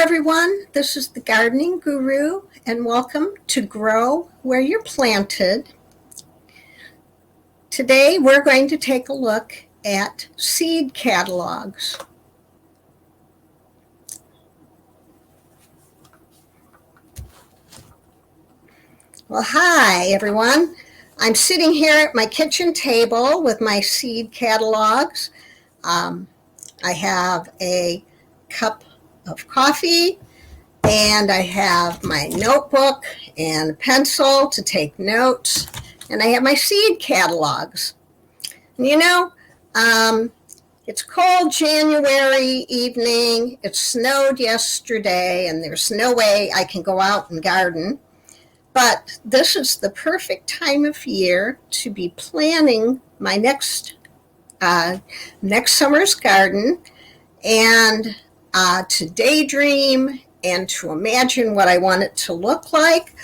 everyone. This is the Gardening Guru, and welcome to Grow Where You're Planted. Today, we're going to take a look at seed catalogs. Well, hi, everyone. I'm sitting here at my kitchen table with my seed catalogs. I have a cup of coffee, and I have my notebook and a pencil to take notes, and I have my seed catalogs. It's cold January evening, it snowed yesterday, and there's no way I can go out and garden, but this is the perfect time of year to be planning my next summer's garden, and to daydream and to imagine what I want it to look like.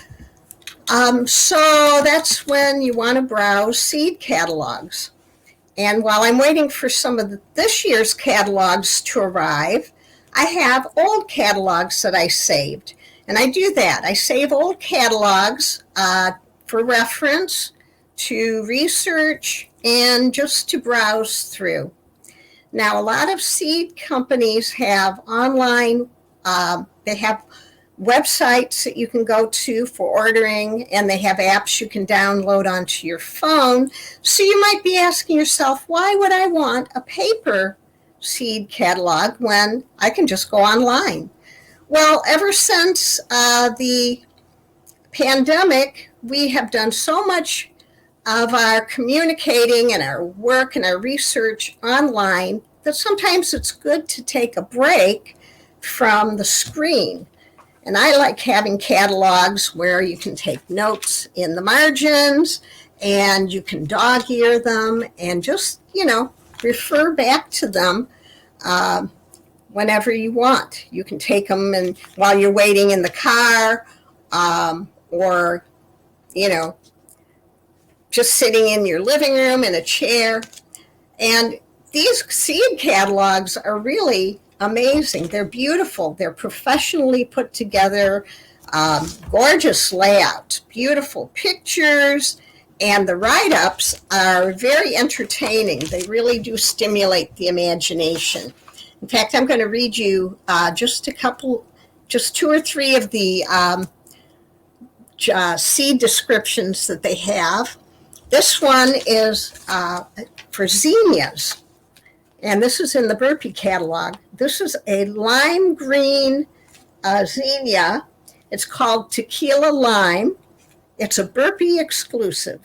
So that's when you want to browse seed catalogs. And while I'm waiting for some of this year's catalogs to arrive, I have old catalogs that I saved. And I do that. I save old catalogs for reference, to research, and just to browse through. Now, a lot of seed companies have online, they have websites that you can go to for ordering, and they have apps you can download onto your phone. So you might be asking yourself, why would I want a paper seed catalog when I can just go online? Well, ever since the pandemic, we have done so much of our communicating and our work and our research online that sometimes it's good to take a break from the screen. And I like having catalogs where you can take notes in the margins and you can dog ear them and just, refer back to them whenever you want. You can take them and while you're waiting in the car or, just sitting in your living room in a chair. And these seed catalogs are really amazing. They're beautiful. They're professionally put together, gorgeous layout, beautiful pictures, and the write-ups are very entertaining. They really do stimulate the imagination. In fact, I'm going to read you just two or three of the seed descriptions that they have. This one is for zinnias, and this is in the Burpee catalog. This is a lime green zinnia. It's called Tequila Lime. It's a Burpee exclusive.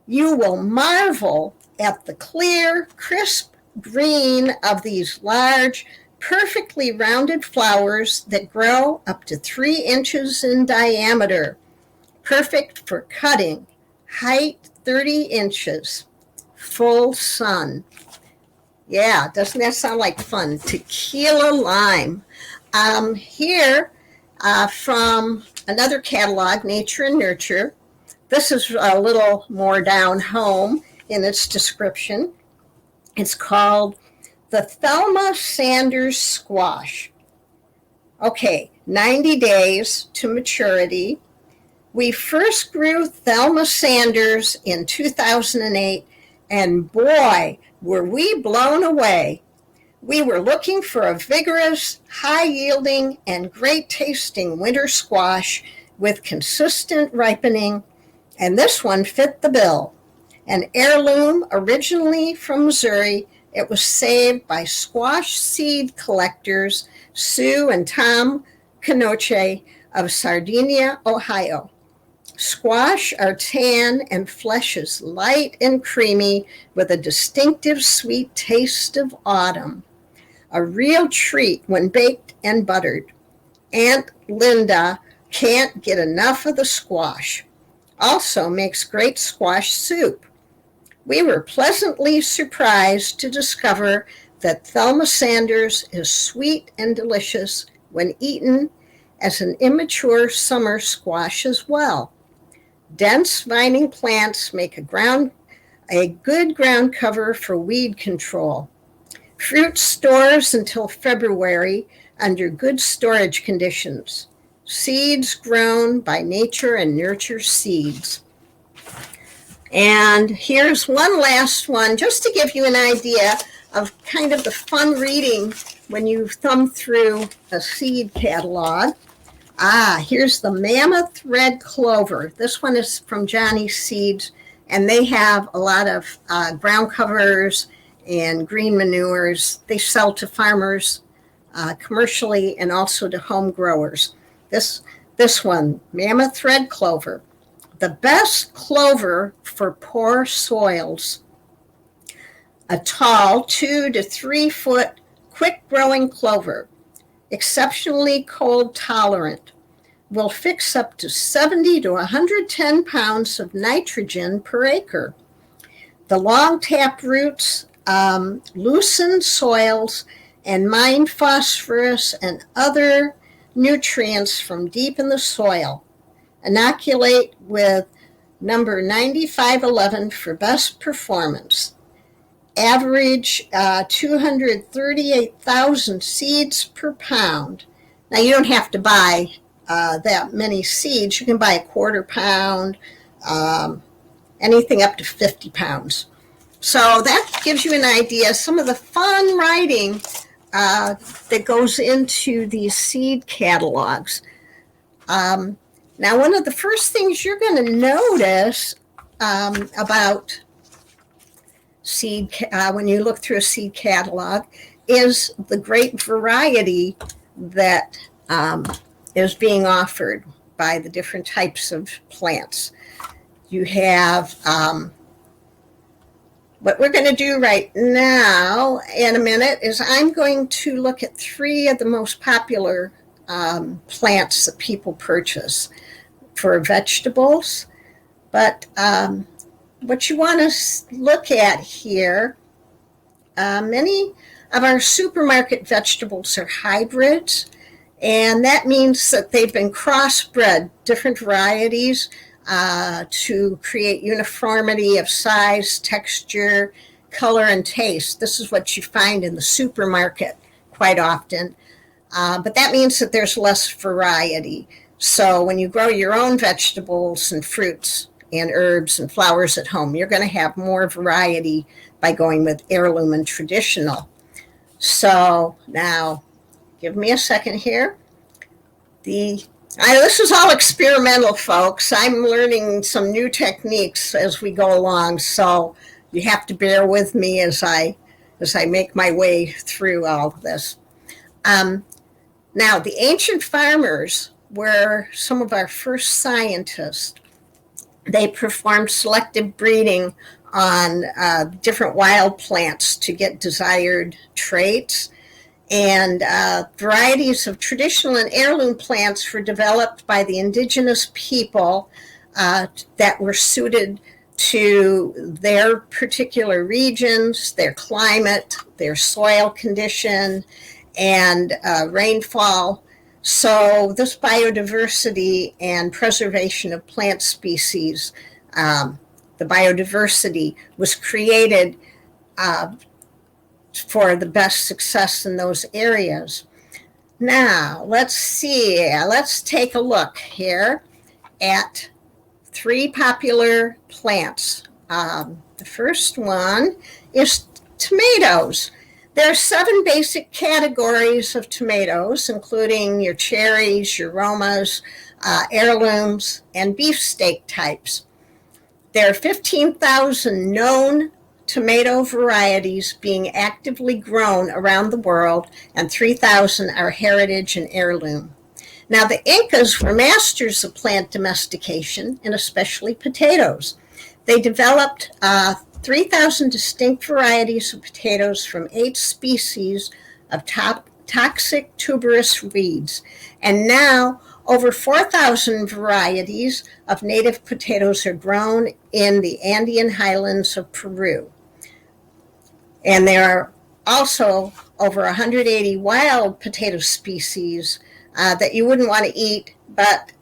You will marvel at the clear, crisp green of these large, perfectly rounded flowers that grow up to 3 inches in diameter. Perfect for cutting. Height 30 inches. Full sun. Yeah, doesn't that sound like fun? Tequila Lime. Here, from another catalog, Nature and Nurture. This is a little more down home in its description. It's called the Thelma Sanders Squash. Okay, 90 days to maturity. We first grew Thelma Sanders in 2008, and boy, were we blown away. We were looking for a vigorous, high-yielding, and great-tasting winter squash with consistent ripening, and this one fit the bill. An heirloom originally from Missouri, it was saved by squash seed collectors Sue and Tom Canoche of Sardinia, Ohio. Squash are tan and flesh is light and creamy with a distinctive sweet taste of autumn. A real treat when baked and buttered. Aunt Linda can't get enough of the squash. Also makes great squash soup. We were pleasantly surprised to discover that Thelma Sanders is sweet and delicious when eaten as an immature summer squash as well. Dense vining plants make a good ground cover for weed control. Fruit stores until February under good storage conditions. Seeds grown by nature and nurture seeds. And here's one last one, just to give you an idea of kind of the fun reading when you thumb through a seed catalog. Here's the Mammoth Red Clover. This one is from Johnny's Seeds, and they have a lot of ground covers and green manures. They sell to farmers commercially and also to home growers. This one, Mammoth Red Clover, the best clover for poor soils. A tall 2 to 3 foot quick-growing clover, exceptionally cold tolerant, will fix up to 70 to 110 pounds of nitrogen per acre. The long tap roots loosen soils and mine phosphorus and other nutrients from deep in the soil. Inoculate with number 9511 for best performance. Average 238,000 seeds per pound. Now, you don't have to buy that many seeds. You can buy a quarter pound, anything up to 50 pounds. So that gives you an idea, some of the fun writing that goes into these seed catalogs. Now, one of the first things you're going to notice about seed, when you look through a seed catalog, is the great variety that is being offered by the different types of plants. You have, what we're going to do right now in a minute is I'm going to look at 3 of the most popular plants that people purchase for vegetables. But what you want to look at here, many of our supermarket vegetables are hybrids, and that means that they've been crossbred, different varieties, to create uniformity of size, texture, color, and taste. This is what you find in the supermarket quite often. But that means that there's less variety. So when you grow your own vegetables and fruits and herbs and flowers at home, you're going to have more variety by going with heirloom and traditional. So now, give me a second here. This is all experimental, folks. I'm learning some new techniques as we go along, so you have to bear with me as I make my way through all of this. Now, the ancient farmers were some of our first scientists. They performed selective breeding on different wild plants to get desired traits. And varieties of traditional and heirloom plants were developed by the indigenous people that were suited to their particular regions, their climate, their soil condition, and rainfall. So this biodiversity and preservation of plant species, the biodiversity was created for the best success in those areas. Now, let's see. Let's take a look here at 3 popular plants. The first one is tomatoes. There are 7 basic categories of tomatoes, including your cherries, your Romas, heirlooms, and beefsteak types. There are 15,000 known tomato varieties being actively grown around the world, and 3,000 are heritage and heirloom. Now, the Incas were masters of plant domestication, and especially potatoes. They developed 3,000 distinct varieties of potatoes from 8 species of toxic tuberous weeds. And now over 4,000 varieties of native potatoes are grown in the Andean highlands of Peru. And there are also over 180 wild potato species that you wouldn't want to eat, but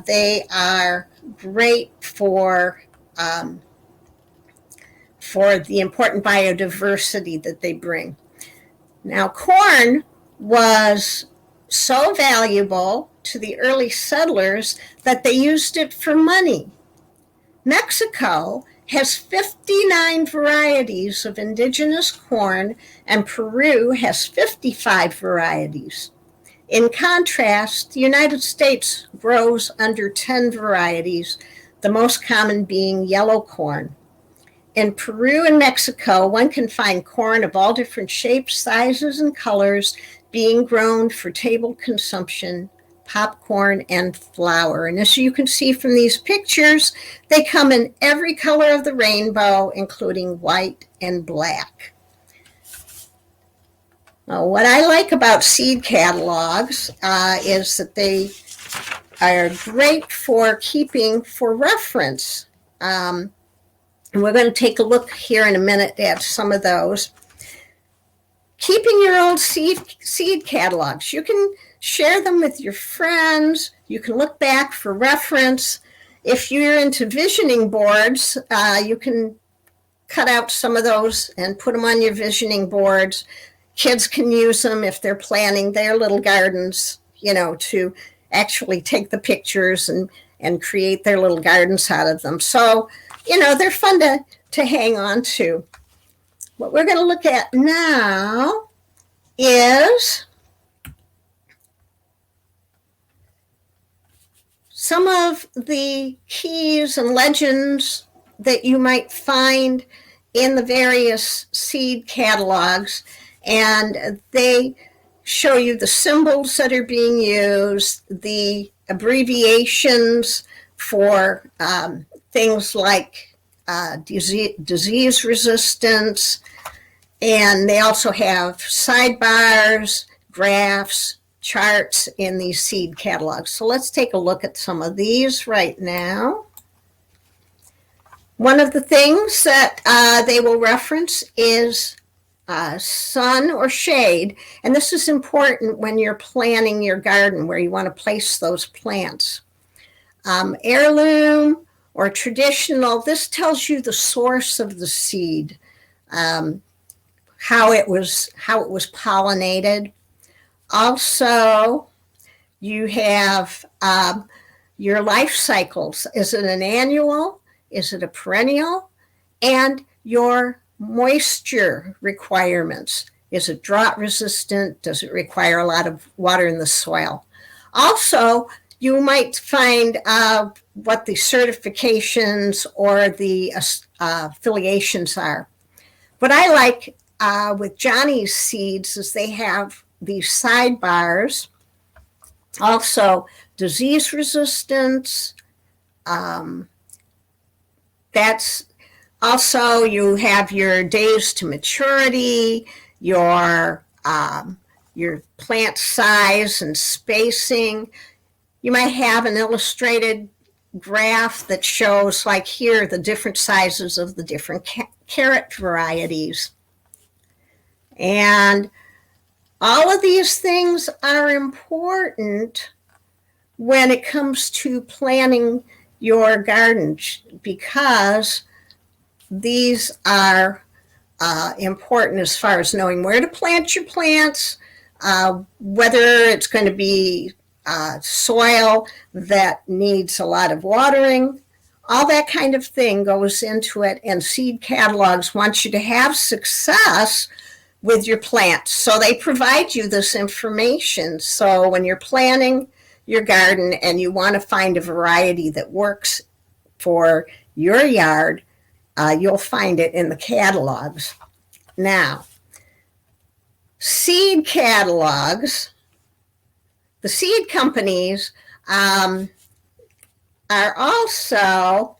they are great for the important biodiversity that they bring. Now, corn was so valuable to the early settlers that they used it for money. Mexico has 59 varieties of indigenous corn, and Peru has 55 varieties. In contrast, the United States grows under 10 varieties, the most common being yellow corn. In Peru and Mexico, one can find corn of all different shapes, sizes, and colors being grown for table consumption, popcorn, and flour. And as you can see from these pictures, they come in every color of the rainbow, including white and black. Now, what I like about seed catalogs is that they are great for keeping for reference. And we're going to take a look here in a minute at some of those. Keeping your old seed catalogs. You can share them with your friends. You can look back for reference. If you're into visioning boards, you can cut out some of those and put them on your visioning boards. Kids can use them if they're planning their little gardens, to actually take the pictures and create their little gardens out of them. So, they're fun to hang on to. What we're going to look at now is some of the keys and legends that you might find in the various seed catalogs, and they show you the symbols that are being used, the abbreviations for things like disease resistance, and they also have sidebars, graphs, charts in these seed catalogs. So let's take a look at some of these right now. One of the things that they will reference is sun or shade, and this is important when you're planning your garden where you want to place those plants. Heirloom or traditional, this tells you the source of the seed, how it was pollinated. Also, you have your life cycles. Is it an annual? Is it a perennial? And your moisture requirements. Is it drought resistant? Does it require a lot of water in the soil? Also, you might find what the certifications or the affiliations are. What I like with Johnny's seeds is they have these sidebars, also disease resistance. That's also, you have your days to maturity, your plant size and spacing. You might have an illustrated graph that shows, like here, the different sizes of the different carrot varieties. And all of these things are important when it comes to planning your garden, because these are important as far as knowing where to plant your plants, whether it's going to be soil that needs a lot of watering. All that kind of thing goes into it, and seed catalogs want you to have success with your plants. So they provide you this information. So when you're planning your garden and you want to find a variety that works for your yard, you'll find it in the catalogs. Now, seed catalogs, the seed companies are also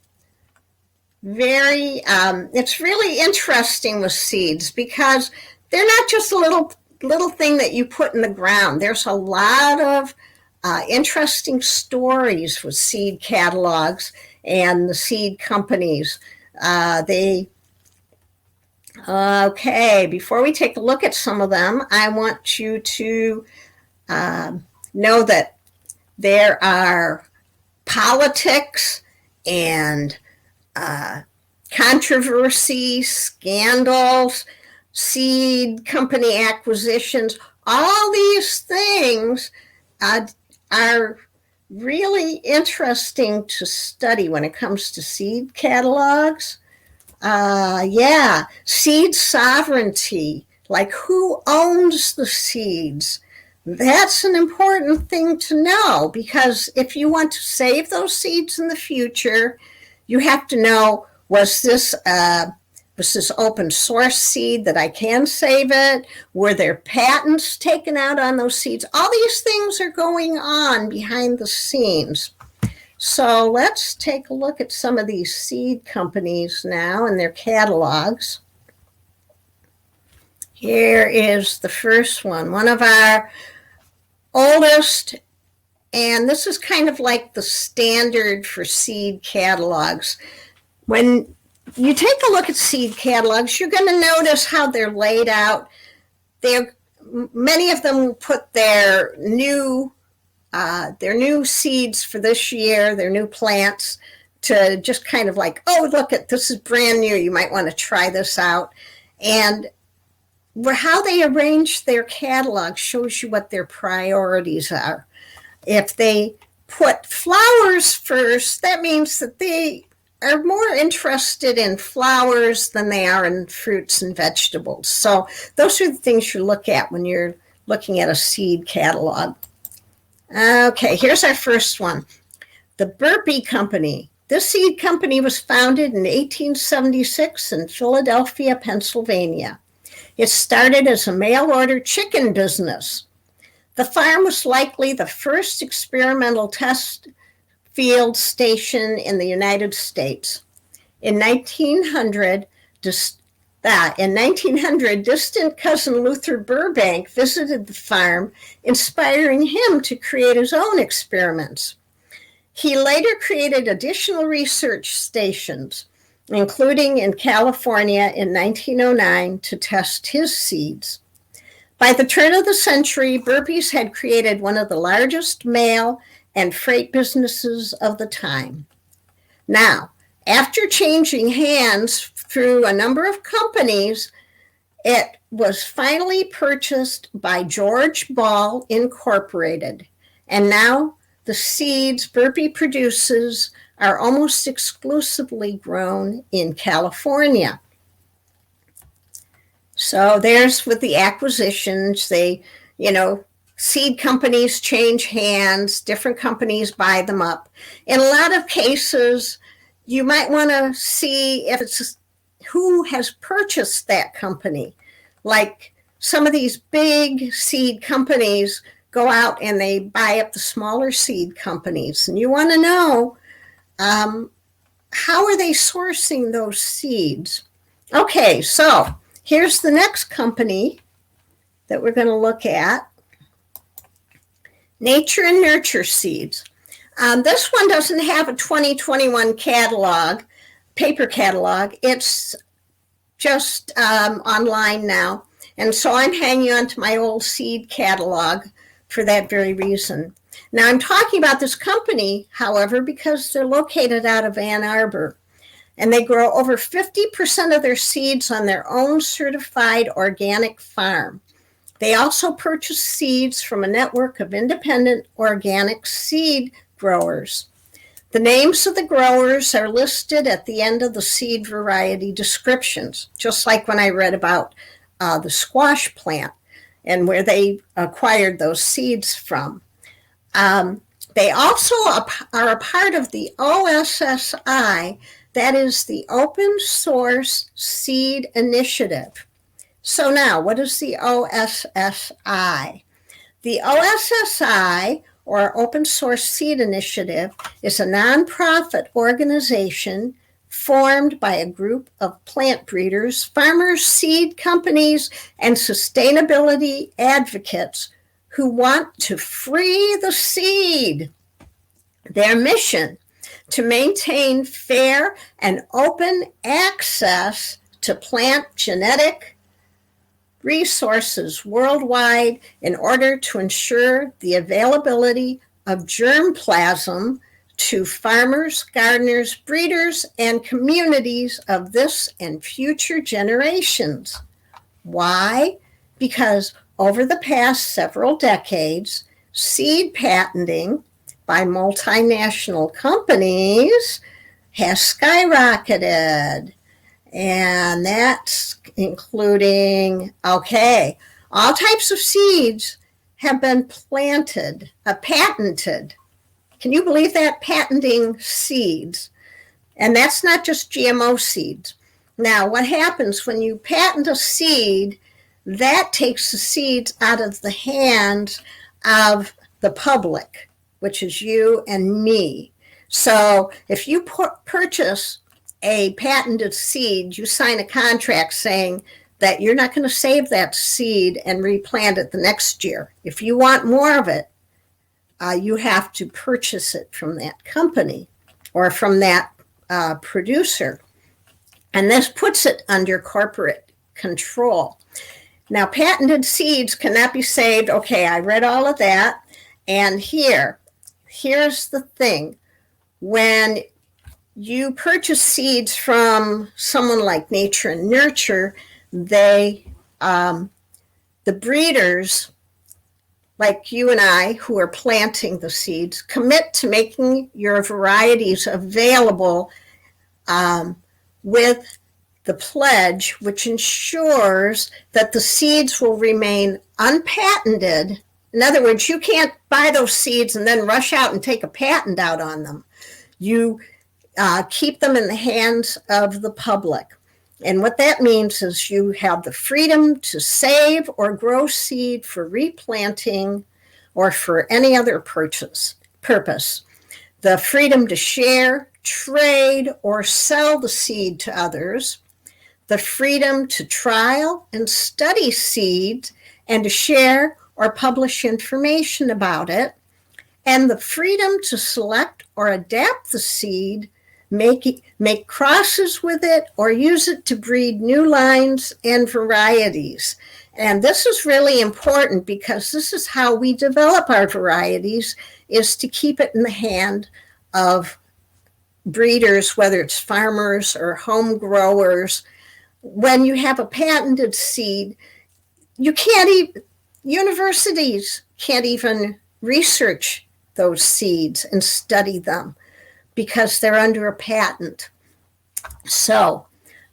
very, it's really interesting with seeds because they're not just a little thing that you put in the ground. There's a lot of interesting stories with seed catalogs and the seed companies. Okay, before we take a look at some of them, I want you to know that there are politics and controversy, scandals, seed company acquisitions, all these things are really interesting to study when it comes to seed catalogs. Yeah, seed sovereignty, like who owns the seeds. That's an important thing to know, because if you want to save those seeds in the future, you have to know, was this open source seed that I can save it? Were there patents taken out on those seeds? All these things are going on behind the scenes. So let's take a look at some of these seed companies now and their catalogs. Here is the first one of our oldest, and this is kind of like the standard for seed catalogs. When you take a look at seed catalogs, you're going to notice how they're laid out. Many of them will put their new seeds for this year, their new plants, to just kind of like, oh, look, this is brand new. You might want to try this out. And how they arrange their catalog shows you what their priorities are. If they put flowers first, that means that they are more interested in flowers than they are in fruits and vegetables. So those are the things you look at when you're looking at a seed catalog. Okay, here's our first one, the Burpee Company. This seed company was founded in 1876 in Philadelphia, Pennsylvania. It started as a mail-order chicken business. The farm was likely the first experimental test field station in the United States. In 1900, distant cousin Luther Burbank visited the farm, inspiring him to create his own experiments. He later created additional research stations, including in California in 1909, to test his seeds. By the turn of the century, Burpee's had created one of the largest mail and freight businesses of the time. Now, after changing hands through a number of companies, it was finally purchased by George Ball Incorporated. And now the seeds Burpee produces are almost exclusively grown in California. So there's with the acquisitions, seed companies change hands, different companies buy them up. In a lot of cases, you might want to see if it's who has purchased that company. Like some of these big seed companies go out and they buy up the smaller seed companies. And you want to know, how are they sourcing those seeds? Okay, so here's the next company that we're going to look at. Nature and Nurture Seeds. This one doesn't have a 2021 catalog, paper catalog. It's just online now. And so I'm hanging on to my old seed catalog for that very reason. Now I'm talking about this company, however, because they're located out of Ann Arbor. And they grow over 50% of their seeds on their own certified organic farm. They also purchase seeds from a network of independent organic seed growers. The names of the growers are listed at the end of the seed variety descriptions, just like when I read about the squash plant and where they acquired those seeds from. They also are a part of the OSSI, that is the Open Source Seed Initiative. So now, what is the OSSI? The OSSI, or Open Source Seed Initiative, is a nonprofit organization formed by a group of plant breeders, farmers, seed companies, and sustainability advocates who want to free the seed. Their mission: to maintain fair and open access to plant genetic resources worldwide in order to ensure the availability of germplasm to farmers, gardeners, breeders, and communities of this and future generations. Why? Because over the past several decades, seed patenting by multinational companies has skyrocketed. And that's including, okay, all types of seeds have been patented. Can you believe that? Patenting seeds. And that's not just GMO seeds. Now, what happens when you patent a seed, that takes the seeds out of the hands of the public, which is you and me. So if you purchase a patented seed, you sign a contract saying that you're not going to save that seed and replant it the next year. If you want more of it, you have to purchase it from that company or from that producer. And this puts it under corporate control. Now, patented seeds cannot be saved. Okay, I read all of that. And here's the thing. When you purchase seeds from someone like Nature and Nurture, the breeders, like you and I, who are planting the seeds, commit to making your varieties available with the pledge, which ensures that the seeds will remain unpatented. In other words, you can't buy those seeds and then rush out and take a patent out on them. You keep them in the hands of the public. And what that means is you have the freedom to save or grow seed for replanting or for any other purpose. The freedom to share, trade, or sell the seed to others. The freedom to trial and study seeds and to share or publish information about it. And the freedom to select or adapt the seed, make crosses with it, or use it to breed new lines and varieties. And this is really important because this is how we develop our varieties, is to keep it in the hand of breeders, whether it's farmers or home growers. When you have a patented seed, universities can't even research those seeds and study them because they're under a patent. So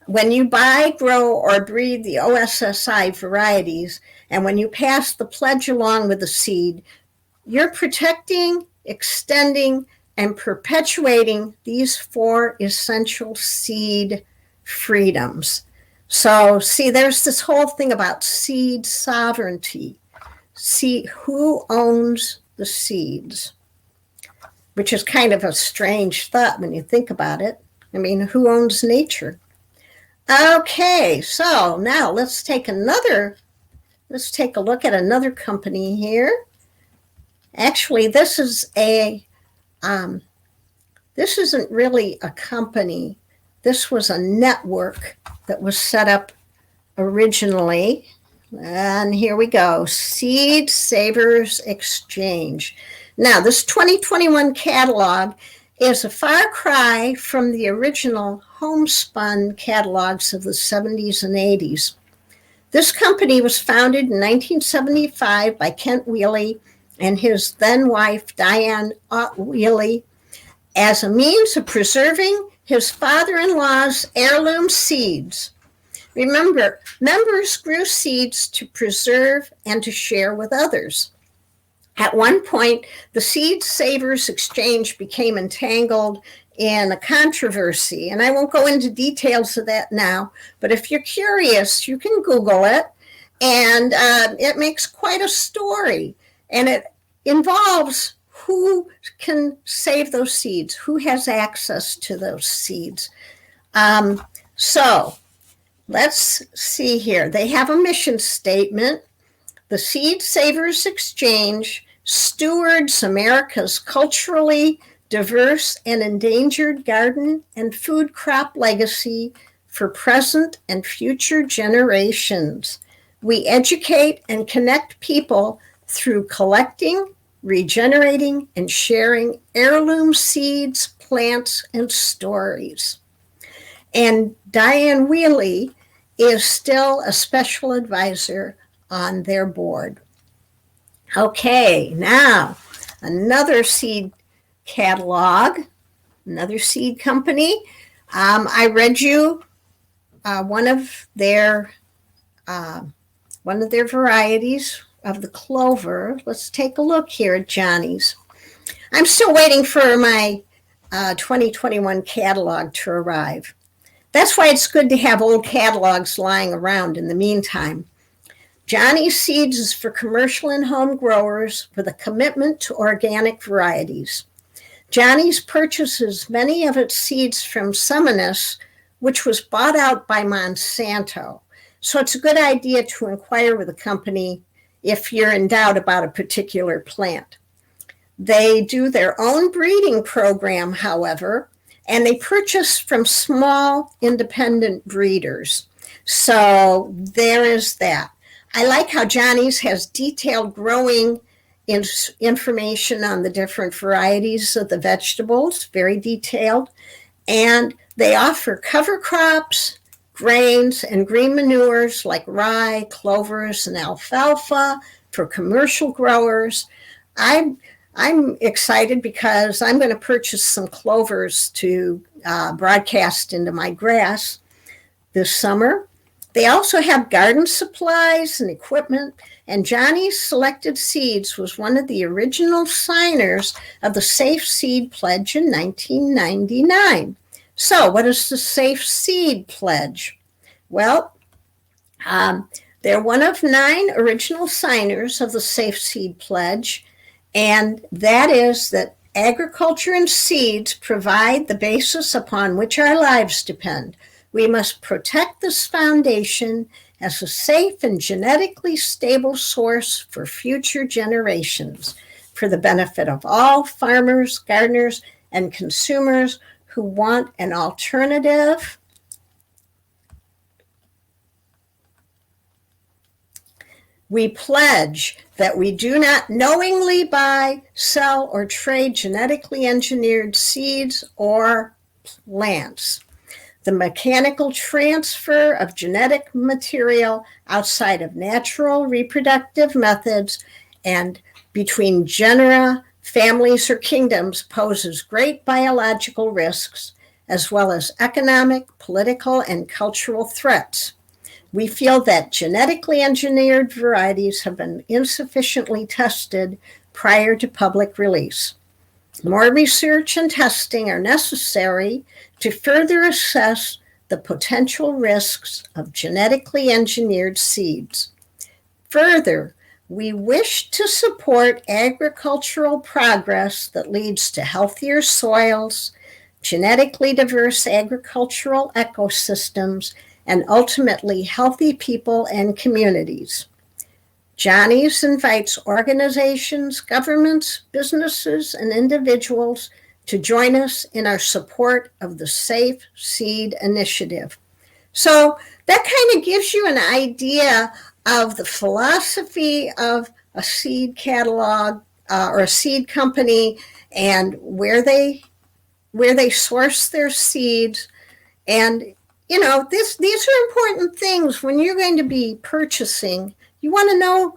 when you buy, grow, or breed the OSSI varieties, and when you pass the pledge along with the seed, you're protecting, extending, and perpetuating these 4 essential seed freedoms. So, see, there's this whole thing about seed sovereignty. See, who owns the seeds? Which is kind of a strange thought when you think about it. I mean, who owns nature? Okay, so now let's take a look at another company here. Actually, this isn't really a company. This was a network that was set up originally. And here we go, Seed Savers Exchange. Now, this 2021 catalog is a far cry from the original homespun catalogs of the 70s and 80s. This company was founded in 1975 by Kent Wheely and his then wife, Diane Wheely, as a means of preserving his father-in-law's heirloom seeds. Remember, members grew seeds to preserve and to share with others. At one point, the Seed Savers Exchange became entangled in a controversy, and I won't go into details of that now, but if you're curious, you can Google it, and it makes quite a story, and it involves who can save those seeds, who has access to those seeds. So let's see here. They have a mission statement. The Seed Savers Exchange stewards America's culturally diverse and endangered garden and food crop legacy for present and future generations. We educate and connect people through collecting, regenerating, and sharing heirloom seeds, plants, and stories. And Diane Wheely is still a special advisor on their board. Okay, now another seed catalog, another seed company. I read you one of their varieties of the clover. Let's take a look here at Johnny's. I'm still waiting for my 2021 catalog to arrive. That's why it's good to have old catalogs lying around in the meantime. Johnny's Seeds is for commercial and home growers with a commitment to organic varieties. Johnny's purchases many of its seeds from Summonus, which was bought out by Monsanto. So it's a good idea to inquire with a company if you're in doubt about a particular plant. They do their own breeding program, however, and they purchase from small independent breeders. So there is that. I like how Johnny's has detailed growing information on the different varieties of the vegetables, very detailed. And they offer cover crops, grains, and green manures like rye, clovers, and alfalfa for commercial growers. I'm excited because I'm going to purchase some clovers to broadcast into my grass this summer. They also have garden supplies and equipment, and Johnny's Selected Seeds was one of the original signers of the Safe Seed Pledge in 1999. So what is the Safe Seed Pledge? Well, they're one of 9 original signers of the Safe Seed Pledge, and that is that agriculture and seeds provide the basis upon which our lives depend. We must protect this foundation as a safe and genetically stable source for future generations, for the benefit of all farmers, gardeners, and consumers who want an alternative. We pledge that we do not knowingly buy, sell, or trade genetically engineered seeds or plants. The mechanical transfer of genetic material outside of natural reproductive methods and between genera, families, or kingdoms poses great biological risks, as well as economic, political, and cultural threats. We feel that genetically engineered varieties have been insufficiently tested prior to public release. More research and testing are necessary to further assess the potential risks of genetically engineered seeds. Further, we wish to support agricultural progress that leads to healthier soils, genetically diverse agricultural ecosystems, and ultimately healthy people and communities. Johnny's invites organizations, governments, businesses, and individuals to join us in our support of the Safe Seed Initiative. So that kind of gives you an idea of the philosophy of a seed catalog or a seed company and where they source their seeds. And you know, these are important things when you're going to be purchasing. You want to know,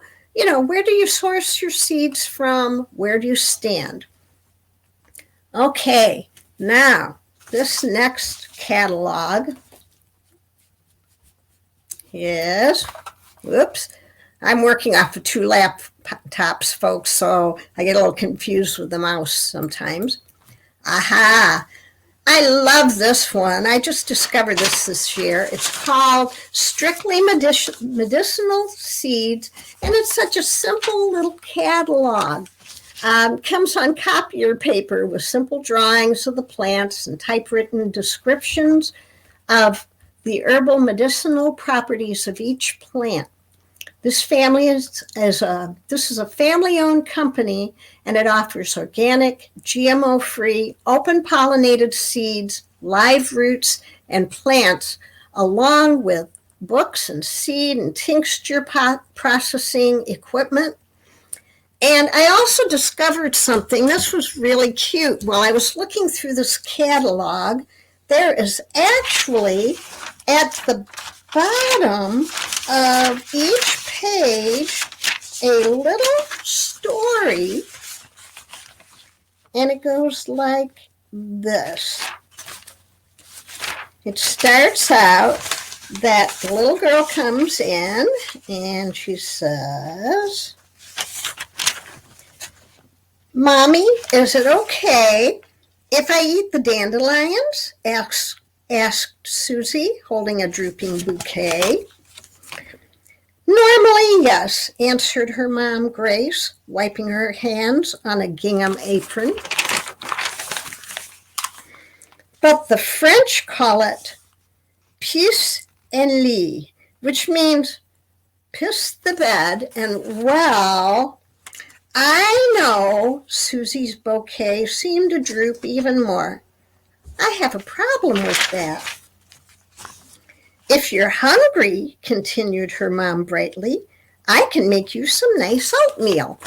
where do you source your seeds from? Where do you stand? Okay, now this next catalog is, I'm working off of 2 laptops, folks, so I get a little confused with the mouse sometimes. Aha! I love this one. I just discovered this year. It's called Strictly Medicinal Seeds, and it's such a simple little catalog. Comes on copier paper with simple drawings of the plants and typewritten descriptions of the herbal medicinal properties of each plant. This is a family-owned company, and it offers organic, GMO-free, open-pollinated seeds, live roots, and plants, along with books and seed and tincture processing equipment. And I also discovered something. This was really cute. While I was looking through this catalog, there is actually at the bottom of each page a little story, and it goes like this. It starts out that the little girl comes in and she says, "Mommy, is it okay if I eat the dandelions?" asked Susie, holding a drooping bouquet. "Normally, yes," answered her mom, Grace, wiping her hands on a gingham apron. "But the French call it pis en lit, which means piss the bed, and well, I know." Susie's bouquet seemed to droop even more. "I have a problem with that." "If you're hungry," continued her mom brightly, "I can make you some nice oatmeal."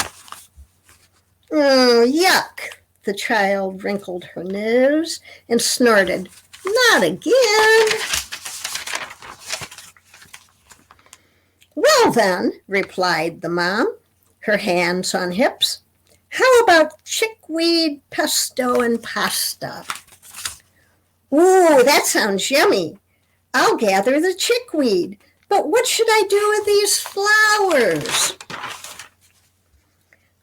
Yuck. The child wrinkled her nose and snorted. "Not again." "Well then," replied the mom, her hands on hips, "how about chickweed pesto and pasta?" "Ooh, that sounds yummy. I'll gather the chickweed, but what should I do with these flowers?"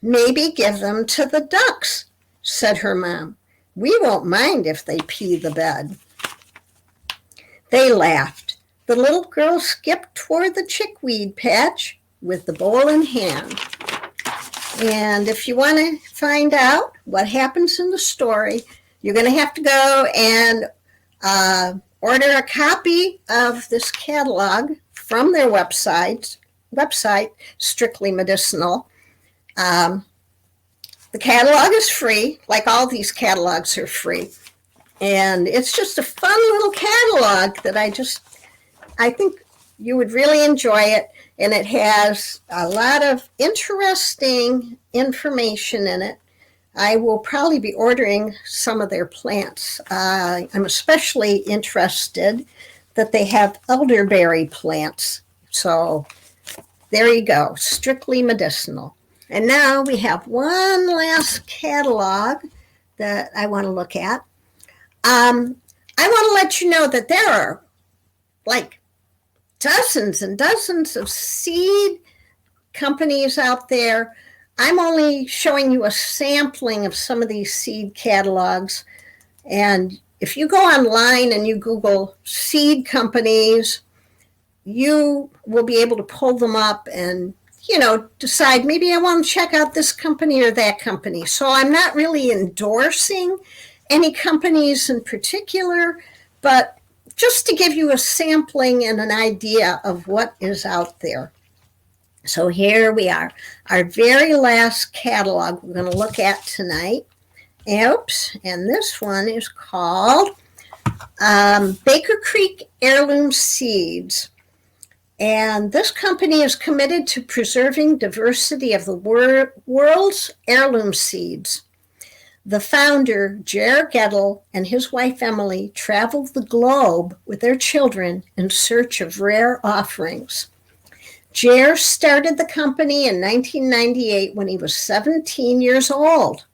"Maybe give them to the ducks," said her mom. "We won't mind if they pee the bed." They laughed. The little girl skipped toward the chickweed patch with the bowl in hand. And if you want to find out what happens in the story, you're going to have to go and order a copy of this catalog from their website, Strictly Medicinal. The catalog is free, like all these catalogs are free. And it's just a fun little catalog that I think you would really enjoy it. And it has a lot of interesting information in it. I will probably be ordering some of their plants. I'm especially interested that they have elderberry plants. So there you go, Strictly Medicinal. And now we have one last catalog that I want to look at. I want to let you know that there are like dozens and dozens of seed companies out there. I'm only showing you a sampling of some of these seed catalogs. And if you go online and you Google seed companies, you will be able to pull them up and decide maybe I want to check out this company or that company. So I'm not really endorsing any companies in particular, but just to give you a sampling and an idea of what is out there. So here we are, our very last catalog we're going to look at tonight. Oops, and this one is called Baker Creek Heirloom Seeds. And this company is committed to preserving diversity of the world's heirloom seeds. The founder, Jer Gettle, and his wife Emily traveled the globe with their children in search of rare offerings. Jer started the company in 1998 when he was 17 years old.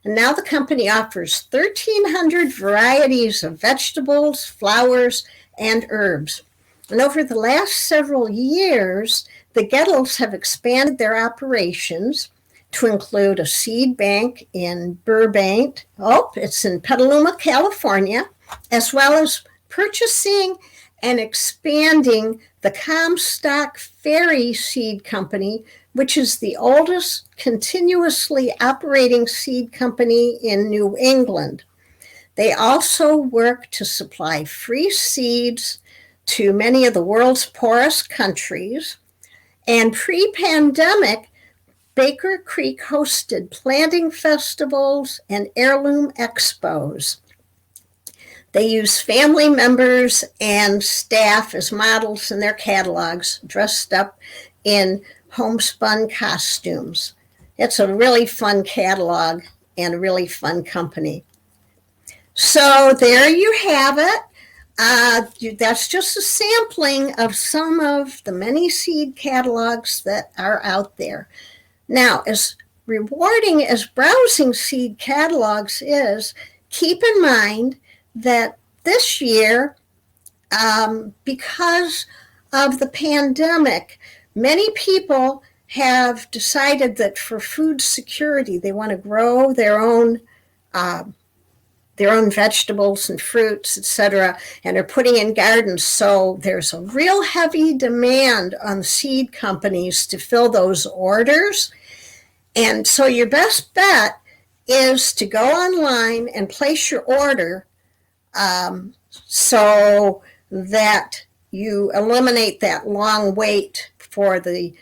And now the company offers 1,300 varieties of vegetables, flowers, and herbs. And over the last several years, the Gettles have expanded their operations to include a seed bank in Burbank. It's in Petaluma, California, as well as purchasing and expanding the Comstock Ferry Seed Company, which is the oldest continuously operating seed company in New England. They also work to supply free seeds to many of the world's poorest countries. And pre-pandemic, Baker Creek hosted planting festivals and heirloom expos. They use family members and staff as models in their catalogs, dressed up in homespun costumes. It's a really fun catalog and a really fun company. So there you have it. That's just a sampling of some of the many seed catalogs that are out there. Now, as rewarding as browsing seed catalogs is, keep in mind that this year, because of the pandemic, many people have decided that for food security, they want to grow uh, their own vegetables and fruits, etc., and are putting in gardens. So there's a real heavy demand on seed companies to fill those orders. And so your best bet is to go online and place your order, so that you eliminate that long wait for the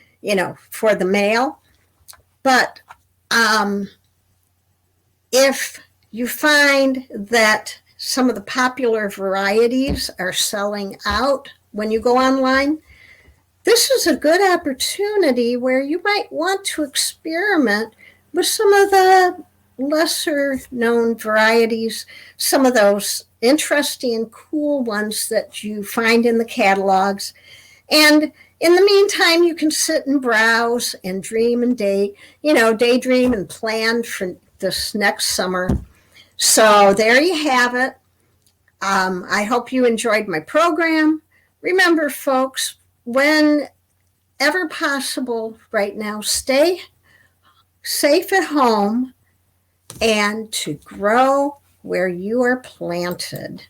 mail. But if you find that some of the popular varieties are selling out when you go online, this is a good opportunity where you might want to experiment with some of the lesser known varieties, some of those interesting and cool ones that you find in the catalogs. And in the meantime, you can sit and browse and dream and daydream and plan for this next summer. So there you have it. I hope you enjoyed my program. Remember, folks, whenever possible right now, stay safe at home and to grow where you are planted.